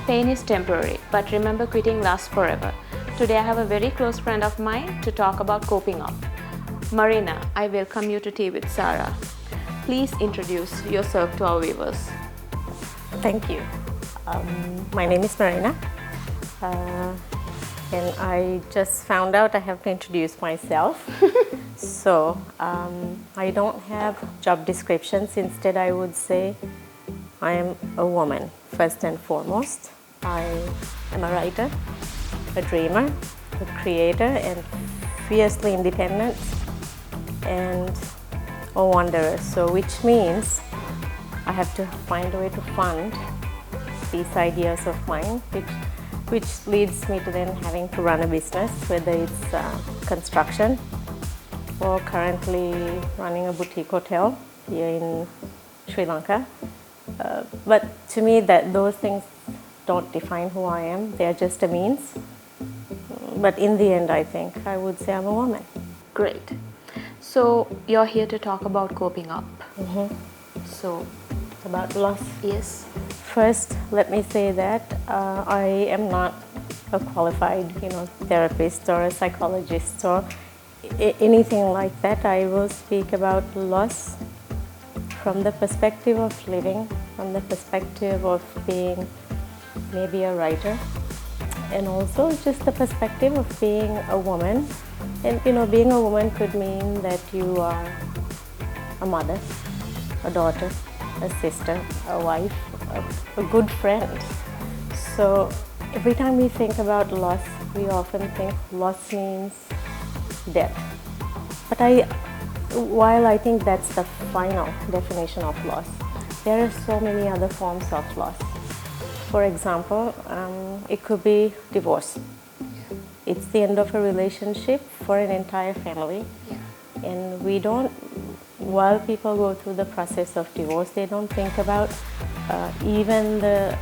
Pain is temporary, but remember, quitting lasts forever. Today I have a very close friend of mine to talk about coping up. Marina, I welcome you to Tea with Sarah. Please introduce yourself to our viewers. Thank you. My name is Marina, and I just found out I have to introduce myself. So I don't have job descriptions. Instead, I would say I am a woman, first and foremost. I am a writer, a dreamer, a creator, and fiercely independent, and a wanderer. So which means I have to find a way to fund these ideas of mine, which leads me to then having to run a business, whether it's construction or currently running a boutique hotel here in Sri Lanka. But to me, those things don't define who I am. They're just a means. But in the end, I think I would say I'm a woman. Great. So you're here to talk about coping up. So, About loss. yes. First, let me say that I am not a qualified, therapist or a psychologist or anything like that. I will speak about loss from the perspective of living, from the perspective of being maybe a writer, and also just the perspective of being a woman. And being a woman could mean that you are a mother, a daughter, a sister, a wife, a good friend. So every time we think about loss, we often think loss means death. But while I think that's the final definition of loss, there are so many other forms of loss. For example, it could be divorce. It's the end of a relationship for an entire family. And while people go through the process of divorce, they don't think about even the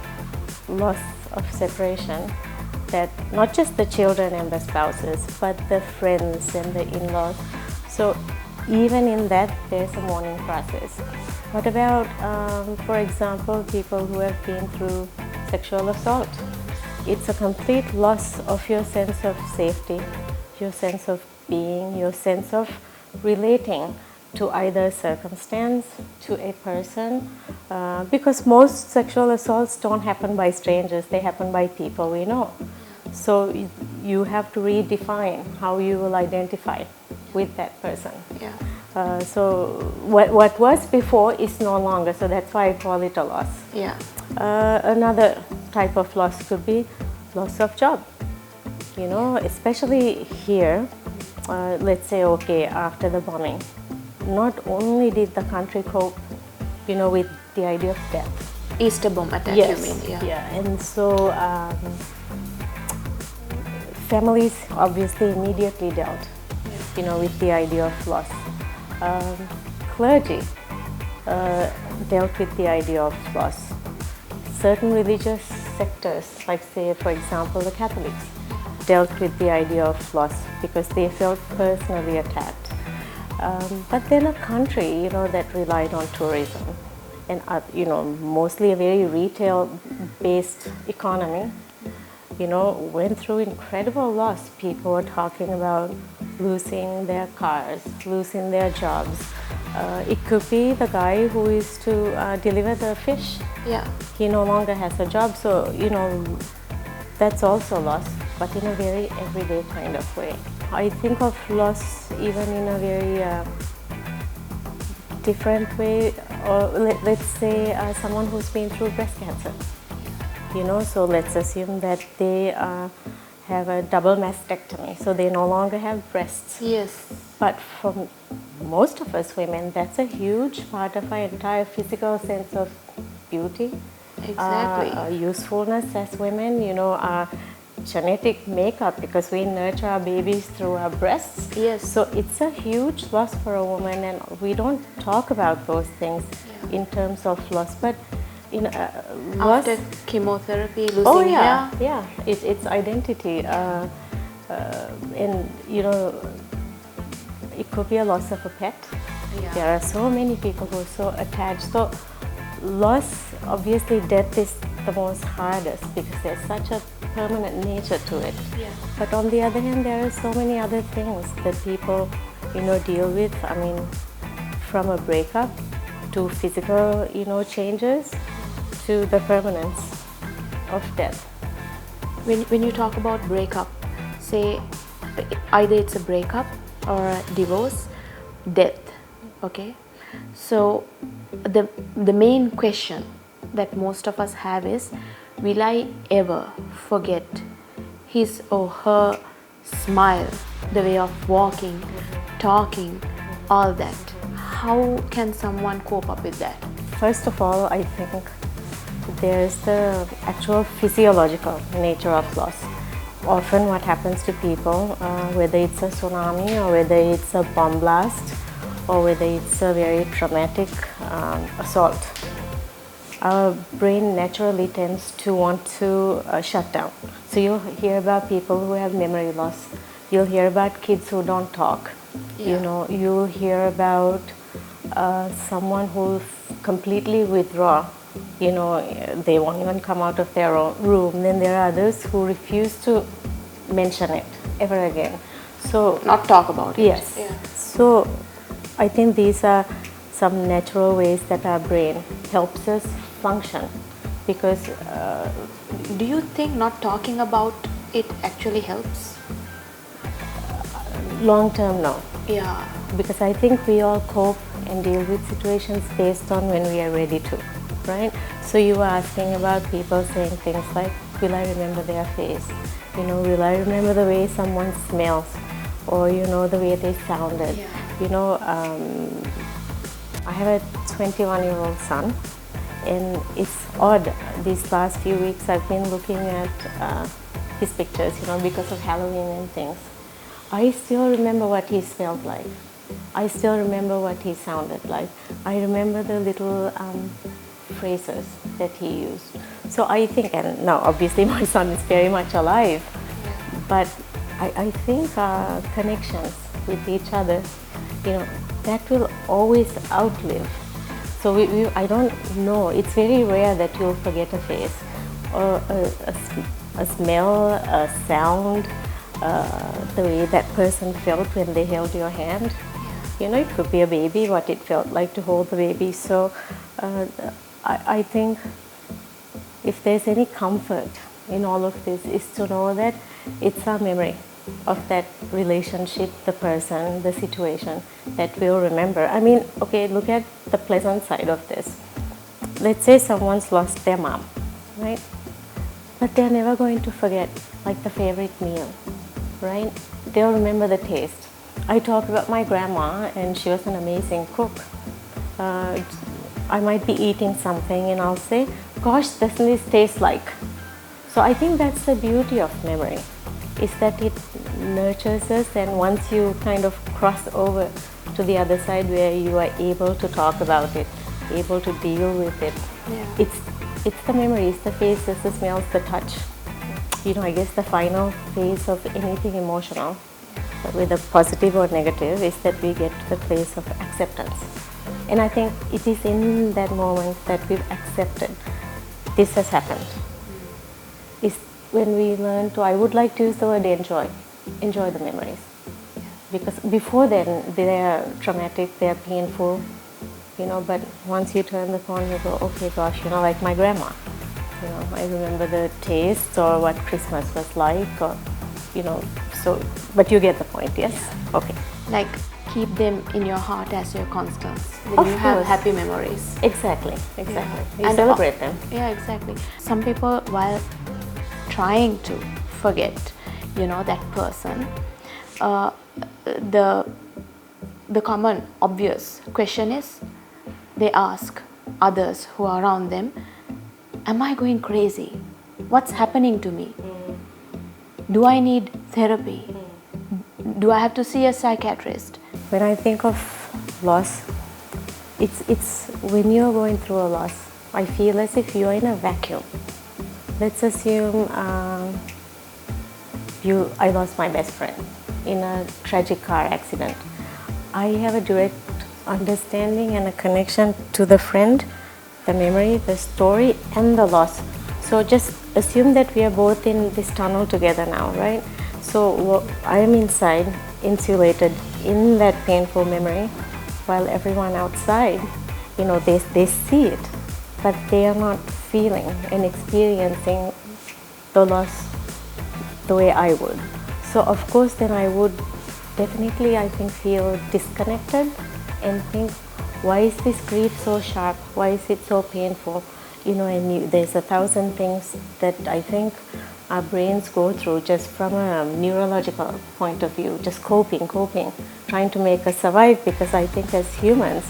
loss of separation, that not just the children and the spouses, but the friends and the in-laws. So even in that, there's a mourning process. What about, for example, people who have been through sexual assault? It's a complete loss of your sense of safety, your sense of being, your sense of relating to either a circumstance, to a person, because most sexual assaults don't happen by strangers, they happen by people we know. So you have to redefine how you will identify with that person. So what was before is no longer, so that's why I call it a loss. Another type of loss could be loss of job. Especially here, let's say, after the bombing, not only did the country cope, with the idea of death. Easter bomb attack, Yes. you mean? And so families obviously immediately dealt, with the idea of loss. Clergy dealt with the idea of loss. Certain religious sectors, like say, for example, the Catholics, dealt with the idea of loss because they felt personally attacked. But then a country, that relied on tourism and, mostly a very retail-based economy, went through incredible loss. People were talking about losing their cars, losing their jobs. It could be the guy who is to deliver the fish. He no longer has a job, so, that's also loss, but in a very everyday kind of way. I think of loss even in a very different way, or let's say someone who's been through breast cancer. So let's assume that they have a double mastectomy, so they no longer have breasts. But for most of us women, that's a huge part of our entire physical sense of beauty, usefulness as women, our genetic makeup, because we nurture our babies through our breasts. So it's a huge loss for a woman, and we don't talk about those things in terms of loss. But loss, after chemotherapy, losing hair. It's identity, and it could be a loss of a pet. Yeah. There are so many people who are so attached. So loss, obviously death is the most hardest because there's such a permanent nature to it. Yeah. But on the other hand, there are so many other things that people, deal with. I mean, from a breakup to physical, changes to the permanence of death. When you talk about breakup, say either it's a breakup or a divorce, death, okay? So the main question that most of us have is, will I ever forget his or her smile, the way of walking, talking, all that? How can someone cope up with that? First of all, I think there's the actual physiological nature of loss. Often what happens to people, whether it's a tsunami or whether it's a bomb blast or whether it's a very traumatic assault, our brain naturally tends to want to shut down. So you'll hear about people who have memory loss. You'll hear about kids who don't talk. Yeah. You'll hear about someone who completely withdraw. They won't even come out of their own room. Then there are others who refuse to mention it ever again. So Not talk about it. yes. Yeah. So I think these are some natural ways that our brain helps us function because Do you think not talking about it actually helps? long term, no. Yeah. Because I think we all cope and deal with situations based on when we are ready to, right? So you were asking about people saying things like, will I remember their face? Will I remember the way someone smells? Or, the way they sounded? Yeah. I have a 21-year-old son, and it's odd. These last few weeks I've been looking at his pictures, because of Halloween and things. I still remember what he smelled like. I still remember what he sounded like. I remember the little phrases that he used. So I think, and now obviously my son is very much alive, but I think our connections with each other, that will always outlive. So I don't know, it's very rare that you'll forget a face or a smell, a sound, the way that person felt when they held your hand. It could be a baby, what it felt like to hold the baby. So I think if there's any comfort in all of this is to know that it's our memory of that relationship, the person, the situation that we'll remember. I mean, okay, look at the pleasant side of this. Let's say someone's lost their mom, right? But they're never going to forget, like, the favorite meal, right? They'll remember the taste. I talk about my grandma, and she was an amazing cook. I might be eating something and I'll say, gosh, doesn't this taste like? So I think that's the beauty of memory, is that it nurtures us, and once you kind of cross over to the other side where you are able to talk about it, able to deal with it, Yeah. it's the memories, the faces, the smells, the touch. I guess the final phase of anything emotional, whether positive or negative, is that we get to the place of acceptance. And I think it is in that moment that we've accepted this has happened. Is when we learn to, I would like to use the word enjoy the memories. Because before then, they are traumatic, they are painful, but once you turn the corner, you go, okay, gosh, like my grandma. I remember the taste or what Christmas was like, or, so, but you get the point, yes? Yeah. Okay. Like, keep them in your heart as your constants. Then Of you have course. happy memories. Exactly. Yeah. You And celebrate them. Yeah, exactly. Some people, while trying to forget, that person, the common obvious question is, they ask others who are around them, am I going crazy? What's happening to me? Do I need therapy? Do I have to see a psychiatrist? When I think of loss, it's when you're going through a loss, I feel as if you're in a vacuum. Let's assume I lost my best friend in a tragic car accident. I have a direct understanding and a connection to the friend, the memory, the story, and the loss. So just assume that we are both in this tunnel together now, right? So I am inside, insulated in that painful memory, while everyone outside, they see it, but they are not feeling and experiencing the loss the way I would. So of course then I would definitely, I think, feel disconnected and think, why is this grief so sharp? Why is it so painful? There's 1,000 things that I think our brains go through just from a neurological point of view, just coping, trying to make us survive, because I think as humans,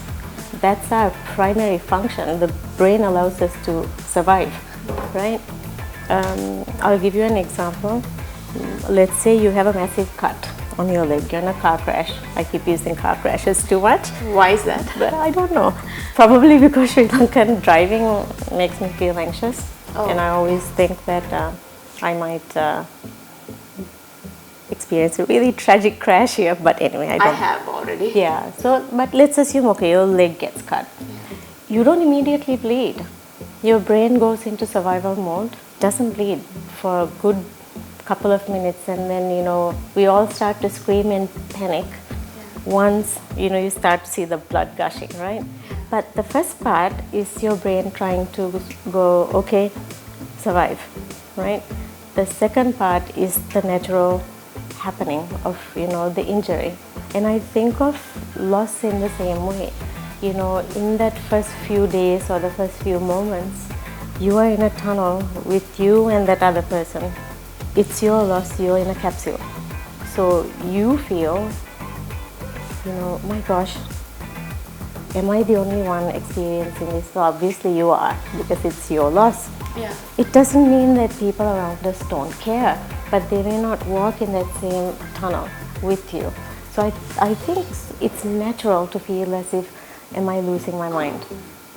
that's our primary function. The brain allows us to survive, right? I'll give you an example. Let's say you have a massive cut on your leg. You're in a car crash. I keep using car crashes too much. Why is that? But I don't know. Probably because Sri Lankan driving makes me feel anxious. Oh. And I always think that I might experience a really tragic crash here. But anyway, I don't. I have already. Yeah. So, but let's assume, okay, your leg gets cut. Yeah. You don't immediately bleed. Your brain goes into survival mode, doesn't bleed for a good couple of minutes, and then we all start to scream in panic once you start to see the blood gushing, right? But the first part is your brain trying to go, okay, survive, right? The second part is the natural happening of the injury. And I think of loss in the same way. In that first few days or the first few moments, you are in a tunnel with you and that other person. It's your loss, you're in a capsule. So you feel, my gosh, am I the only one experiencing this? So obviously you are, because it's your loss. Yeah. It doesn't mean that people around us don't care, but they may not walk in that same tunnel with you. So I think it's natural to feel as if, am I losing my mind?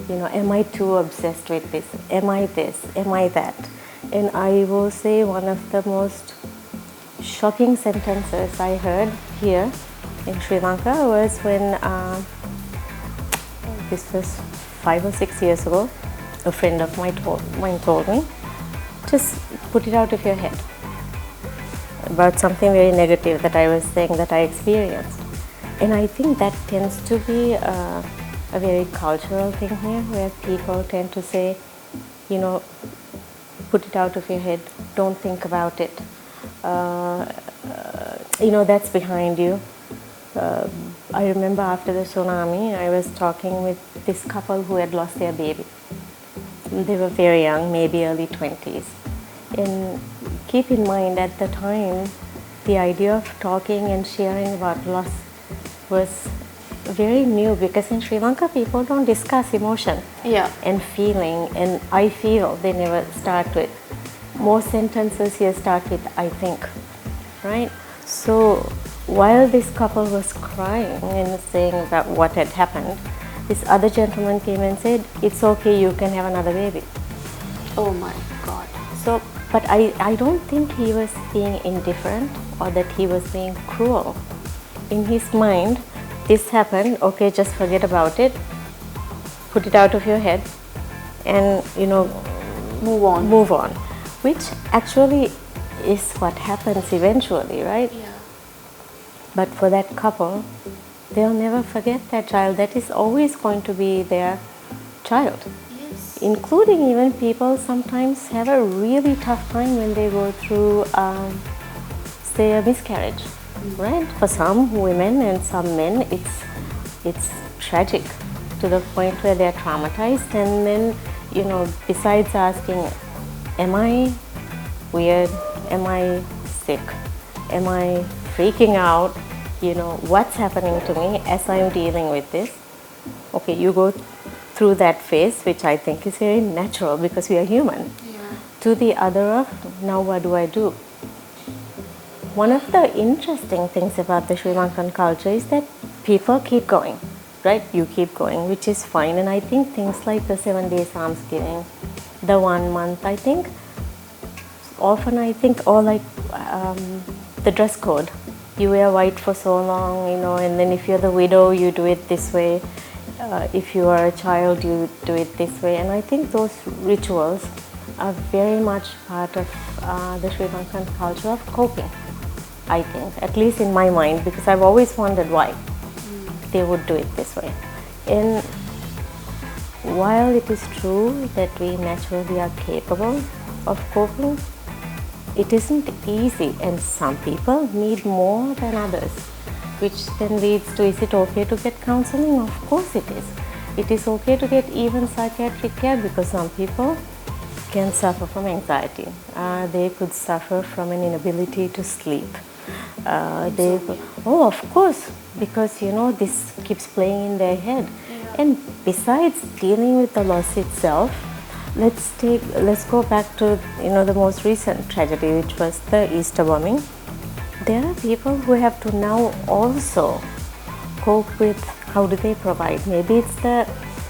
Am I too obsessed with this? Am I this? Am I that? And I will say one of the most shocking sentences I heard here in Sri Lanka was when, this was 5 or 6 years ago, a friend of mine told me, just put it out of your head about something very negative that I was saying that I experienced. And I think that tends to be a very cultural thing here, where people tend to say, put it out of your head, don't think about it. That's behind you. I remember after the tsunami, I was talking with this couple who had lost their baby. They were very young, maybe early 20s. And keep in mind, at the time, the idea of talking and sharing about loss was very new, because in Sri Lanka people don't discuss emotion and feeling, and I feel they never start with. Most sentences here start with I think, right? So while this couple was crying and saying about what had happened, this other gentleman came and said, it's okay, you can have another baby. Oh my God. So, but I don't think he was being indifferent or that he was being cruel. In his mind, this happened, okay, just forget about it, put it out of your head, and move on, which actually is what happens eventually, right? Yeah. But for that couple, they'll never forget that child. That is always going to be their child. Yes. Including even people sometimes have a really tough time when they go through, say, a miscarriage. Right? For some women and some men, it's tragic to the point where they're traumatized, and then, besides asking, am I weird? Am I sick? Am I freaking out? What's happening to me as I'm dealing with this? Okay, you go through that phase, which I think is very natural because we are human. Yeah. To the other of, now what do I do? One of the interesting things about the Sri Lankan culture is that people keep going, right? You keep going, which is fine. And I think things like the 7-day Almsgiving, the 1 month, I think, often or like the dress code, you wear white for so long, and then if you're the widow, you do it this way. If you are a child, you do it this way. And I think those rituals are very much part of the Sri Lankan culture of coping, I think, at least in my mind, because I've always wondered why they would do it this way. And while it is true that we naturally are capable of coping, it isn't easy, and some people need more than others, which then leads to, is it okay to get counseling? Of course it is. It is okay to get even psychiatric care, because some people can suffer from anxiety. They could suffer from an inability to sleep. Of course, because this keeps playing in their head. Yeah. And besides dealing with the loss itself, let's go back to the most recent tragedy, which was the Easter bombing. There are people who have to now also cope with how do they provide. Maybe it's the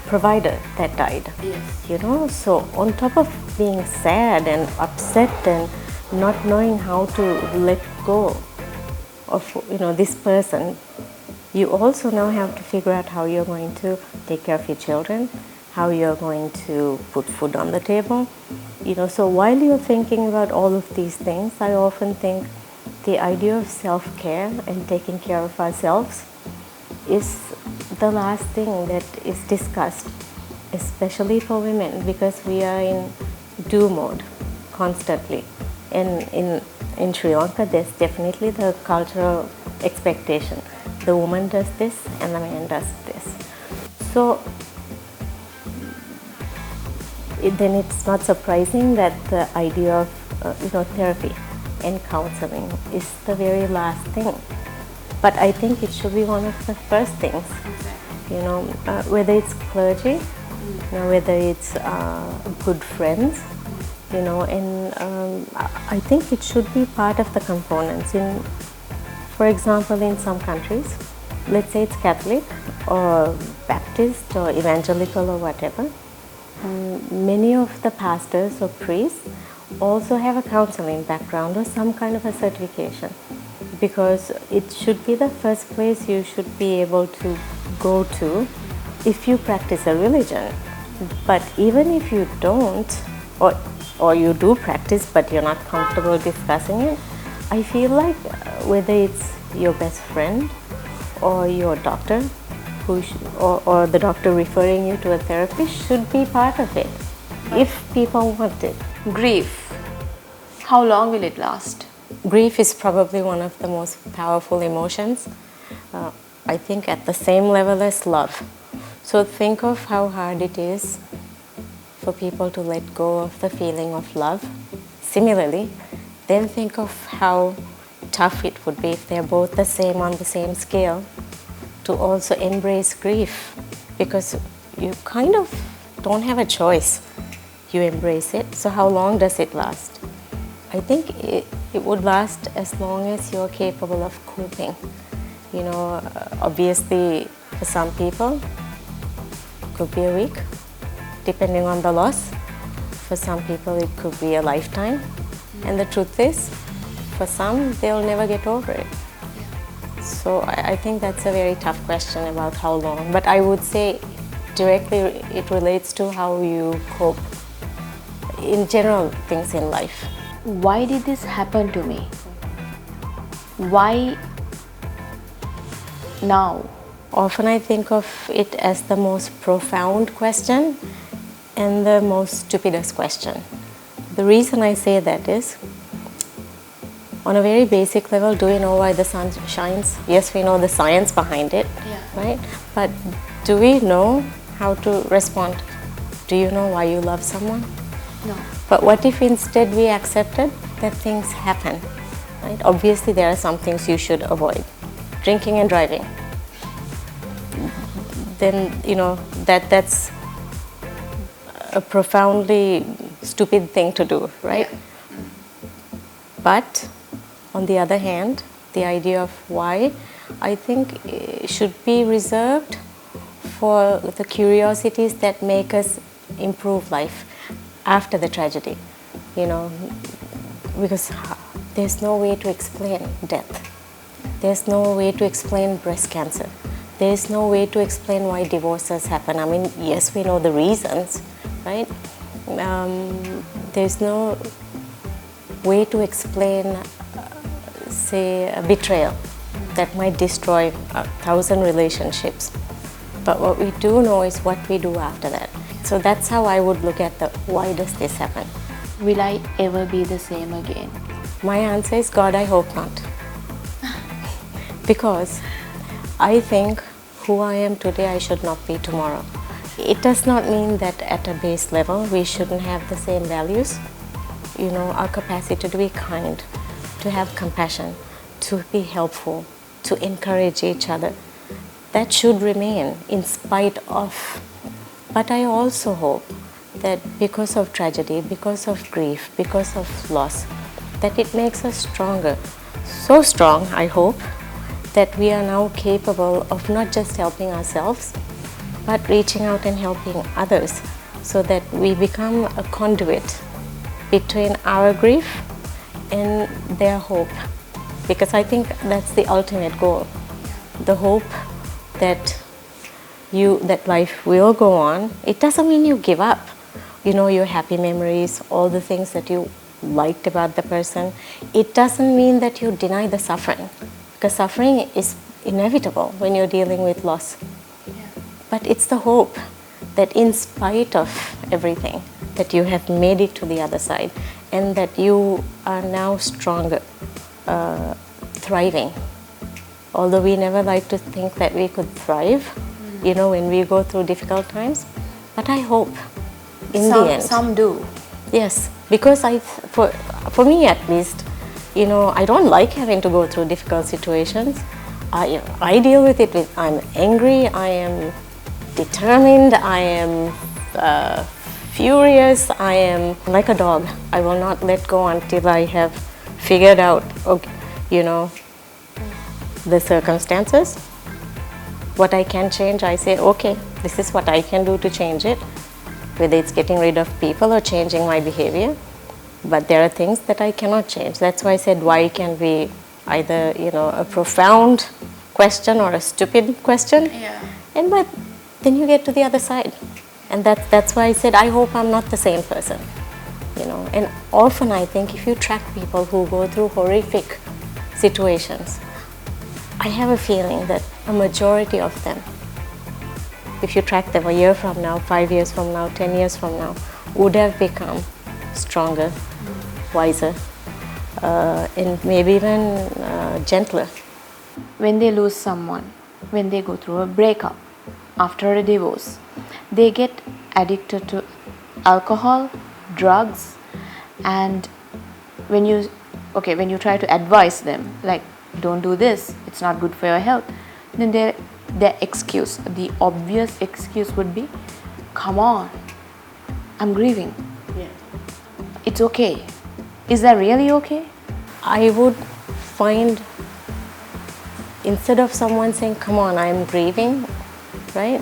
provider that died. Yes. So on top of being sad and upset and not knowing how to let go of this person, you also now have to figure out how you're going to take care of your children, how you're going to put food on the table. So while you're thinking about all of these things, I often think the idea of self-care and taking care of ourselves is the last thing that is discussed, especially for women, because we are in do mode constantly. And in Sri Lanka, there's definitely the cultural expectation. The woman does this and the man does this. So then it's not surprising that the idea of therapy and counseling is the very last thing. But I think it should be one of the first things. Whether it's clergy, whether it's good friends, and I think it should be part of the components. For example, in some countries, let's say it's Catholic or Baptist or evangelical or whatever, many of the pastors or priests also have a counseling background or some kind of a certification, because it should be the first place you should be able to go to if you practice a religion. But even if you don't, or you do practice but you're not comfortable discussing it, I feel like whether it's your best friend or your doctor or the doctor referring you to a therapist should be part of it, if people want it. Grief, how long will it last? Grief is probably one of the most powerful emotions, I think at the same level as love. So think of how hard it is for people to let go of the feeling of love. Similarly, then think of how tough it would be if they're both the same on the same scale, to also embrace grief, because you kind of don't have a choice. You embrace it. So how long does it last? I think it would last as long as you're capable of coping. Obviously for some people it could be a week, depending on the loss. For some people it could be a lifetime. And the truth is, for some, they'll never get over it. So I think that's a very tough question about how long. But I would say directly it relates to how you cope in general things in life. Why did this happen to me? Why now? Often I think of it as the most profound question and the most stupidest question. The reason I say that is, on a very basic level, do we know why the sun shines? Yes, we know the science behind it, right? But do we know how to respond? Do you know why you love someone? No. But what if instead we accepted that things happen, right? Obviously there are some things you should avoid. Drinking and driving. Then, that's a profoundly stupid thing to do, right? Yeah. But on the other hand, the idea of why, I think, should be reserved for the curiosities that make us improve life after the tragedy, because there's no way to explain death. There's no way to explain breast cancer. There's no way to explain why divorces happen. I mean, yes, we know the reasons, right? There's no way to explain, say, a betrayal that might destroy 1,000 relationships. But what we do know is what we do after that. So that's how I would look at the why does this happen. Will I ever be the same again? My answer is God, I hope not. Because I think who I am today, I should not be tomorrow. It does not mean that at a base level we shouldn't have the same values. You know, our capacity to be kind, to have compassion, to be helpful, to encourage each other. That should remain in spite of. But I also hope that because of tragedy, because of grief, because of loss, that it makes us stronger. So strong, I hope, that we are now capable of not just helping ourselves, but reaching out and helping others so that we become a conduit between our grief and their hope. Because I think that's the ultimate goal. The hope that that life will go on. It doesn't mean you give up. You know, your happy memories, all the things that you liked about the person. It doesn't mean that you deny the suffering, because suffering is inevitable when you're dealing with loss. Yeah. But it's the hope that in spite of everything, that you have made it to the other side and that you are now stronger, thriving. Although we never like to think that we could thrive, you know, when we go through difficult times. But I hope in the end. Some do. Yes, because for me at least, you know, I don't like having to go through difficult situations. I deal with it with, I'm angry, I am determined, I am furious, I am like a dog. I will not let go until I have figured out, okay, you know, the circumstances. What I can change, I say, okay, this is what I can do to change it, whether it's getting rid of people or changing my behavior. But there are things that I cannot change. That's why I said why can be either, you know, a profound question or a stupid question. Yeah. But then you get to the other side. And that's why I said I hope I'm not the same person. You know, and often I think if you track people who go through horrific situations, I have a feeling that a majority of them, if you track them a year from now, 5 years from now, 10 years from now, would have become stronger, wiser, and maybe even gentler. When they lose someone, when they go through a breakup, after a divorce, they get addicted to alcohol, drugs, and when you try to advise them, like, don't do this, it's not good for your health, then their excuse, the obvious excuse would be, come on, I'm grieving. Yeah. It's okay. Is that really okay? I would find, instead of someone saying, come on, I'm grieving, right?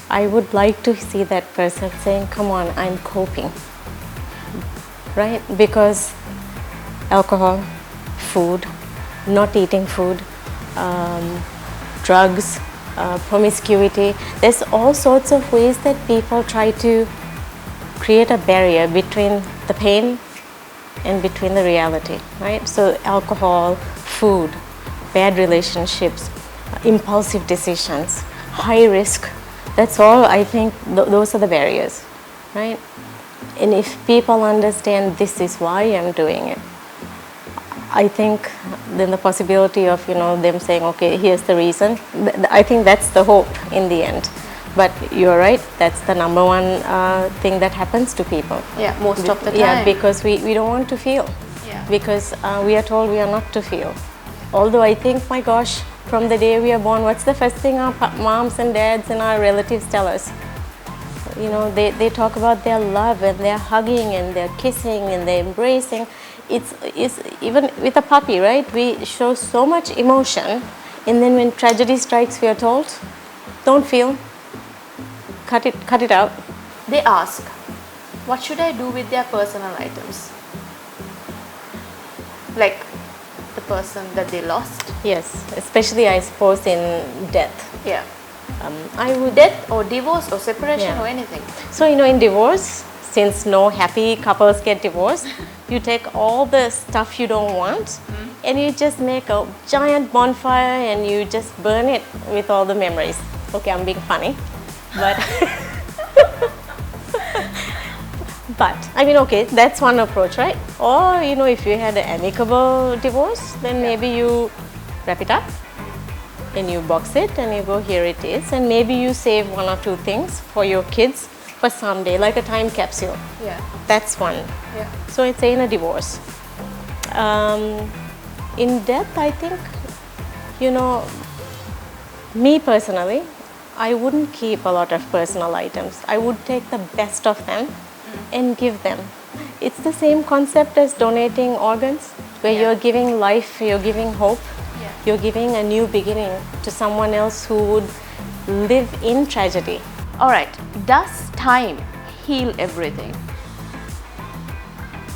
I would like to see that person saying, come on, I'm coping, right? Because alcohol, food, not eating food, drugs, promiscuity, there's all sorts of ways that people try to create a barrier between the pain and between the reality, right? So alcohol, food, bad relationships, impulsive decisions, high risk, that's all, I think those are the barriers, right? And if people understand this is why I'm doing it, I think then the possibility of, you know, them saying, okay, here's the reason, I think that's the hope in the end. But you're right, that's the number one thing that happens to people. Yeah, most of the time. Yeah, because we don't want to feel. Yeah. Because we are told we are not to feel. Although I think, my gosh, from the day we are born, what's the first thing our moms and dads and our relatives tell us? You know, they talk about their love and their hugging and their kissing and their embracing. It's even with a puppy, right? We show so much emotion, and then when tragedy strikes, we are told, don't feel, cut it out. They ask, what should I do with their personal items? Like the person that they lost? Yes, especially I suppose in death. Yeah. I would. Death or divorce or separation Yeah. or anything. So, in divorce, since no happy couples get divorced, you take all the stuff you don't want and you just make a giant bonfire and you just burn it with all the memories. Okay, I'm being funny, but I mean, okay, that's one approach, right? Or, if you had an amicable divorce, then maybe you wrap it up and you box it and you go, here it is, and maybe you save one or two things for your kids for someday, like a time capsule. Yeah. That's one. Yeah. So it's in a divorce. In death, I think, me personally, I wouldn't keep a lot of personal items. I would take the best of them and give them. It's the same concept as donating organs, where Yeah. you're giving life, you're giving hope, Yeah. you're giving a new beginning to someone else who would live in tragedy. All right. Does time heal everything?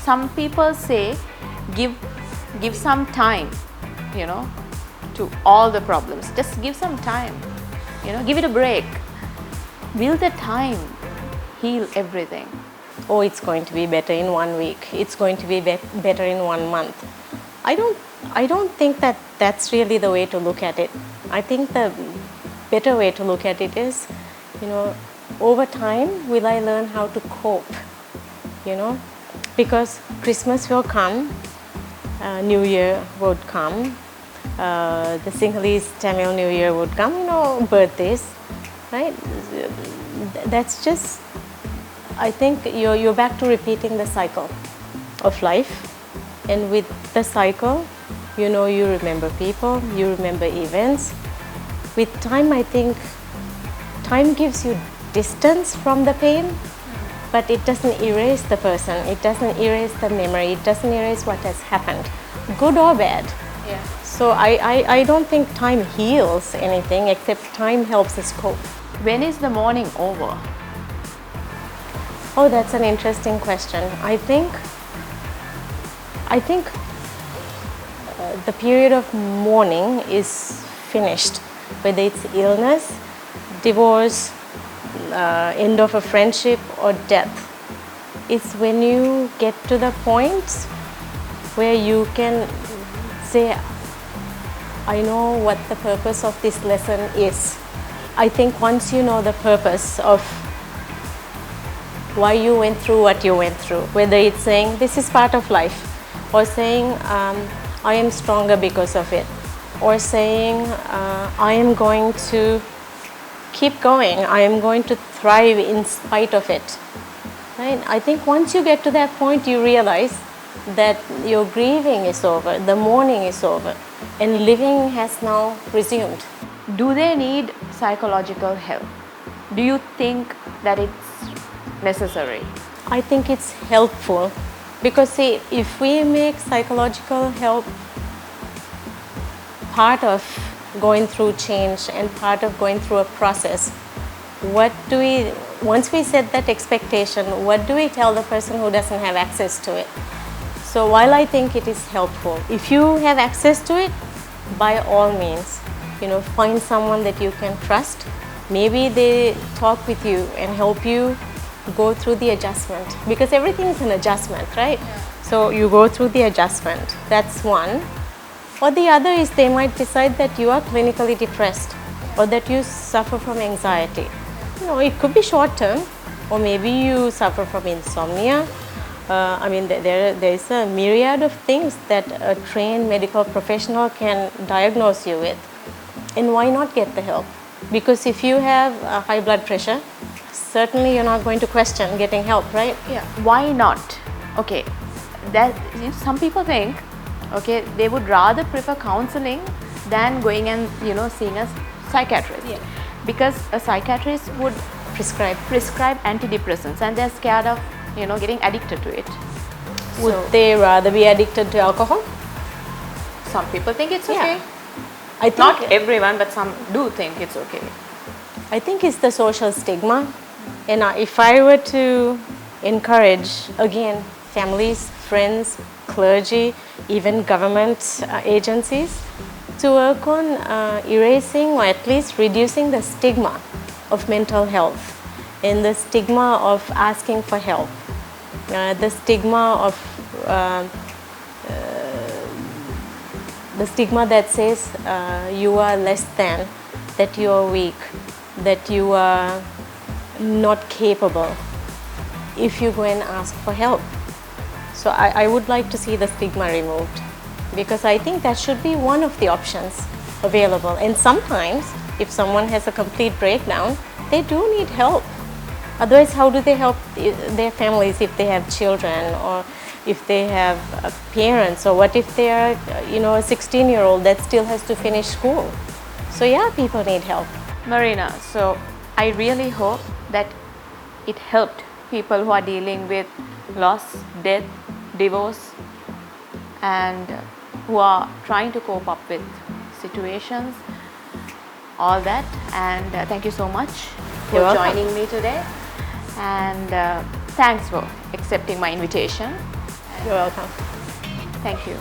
Some people say give some time, to all the problems. Just give some time. Give it a break. Will the time heal everything? Oh, it's going to be better in 1 week. It's going to be better in 1 month. I don't think that that's really the way to look at it. I think the better way to look at it is, over time, will I learn how to cope? Because Christmas will come, New Year would come, the Sinhalese Tamil New Year would come, birthdays, right? That's just, I think you're back to repeating the cycle of life. And with the cycle, you remember people, you remember events. With time, I think time gives you distance from the pain, but it doesn't erase the person, it doesn't erase the memory, it doesn't erase what has happened, good or bad. Yeah. So I don't think time heals anything, except time helps us cope. When is the mourning over? Oh, that's an interesting question. I think the period of mourning is finished, whether it's illness, divorce, end of a friendship, or death. It's when you get to the point where you can say, I know what the purpose of this lesson is. I think once you know the purpose of why you went through what you went through, whether it's saying this is part of life, or saying I am stronger because of it, or saying I am going to keep going, I am going to thrive in spite of it. Right? I think once you get to that point, you realize that your grieving is over, the mourning is over, and living has now resumed. Do they need psychological help? Do you think that it's necessary? I think it's helpful because, see, if we make psychological help part of going through change and part of going through a process, once we set that expectation, what do we tell the person who doesn't have access to it? So while I think it is helpful, if you have access to it, by all means, find someone that you can trust. Maybe they talk with you and help you go through the adjustment, because everything is an adjustment, right? Yeah. So you go through the adjustment. That's one. Or the other is they might decide that you are clinically depressed or that you suffer from anxiety. It could be short term, or maybe you suffer from insomnia. There is a myriad of things that a trained medical professional can diagnose you with. And why not get the help? Because if you have high blood pressure, certainly you're not going to question getting help, right? Yeah. Why not? Okay, some people think, okay, they would rather prefer counseling than going and seeing a psychiatrist. Yeah. Because a psychiatrist would Prescribe. prescribe antidepressants, and they're scared of getting addicted to it. Would they rather be addicted to alcohol? Some people think it's Yeah. okay. I think Not everyone, but some do think it's okay. I think it's the social stigma. And if I were to encourage, again, families, friends, clergy, even government agencies, to work on erasing or at least reducing the stigma of mental health and the stigma of asking for help, the stigma that says you are less than, that you are weak, that you are not capable if you go and ask for help. So I would like to see the stigma removed, because I think that should be one of the options available. And sometimes if someone has a complete breakdown, they do need help. Otherwise, how do they help their families if they have children, or if they have parents, or what if they are, a 16-year-old that still has to finish school? So yeah, people need help. Marina, so I really hope that it helped people who are dealing with loss, death, divorce, and who are trying to cope up with situations, all that. And thank you so much for You're welcome. joining me today, and thanks for accepting my invitation. You're welcome. Thank you.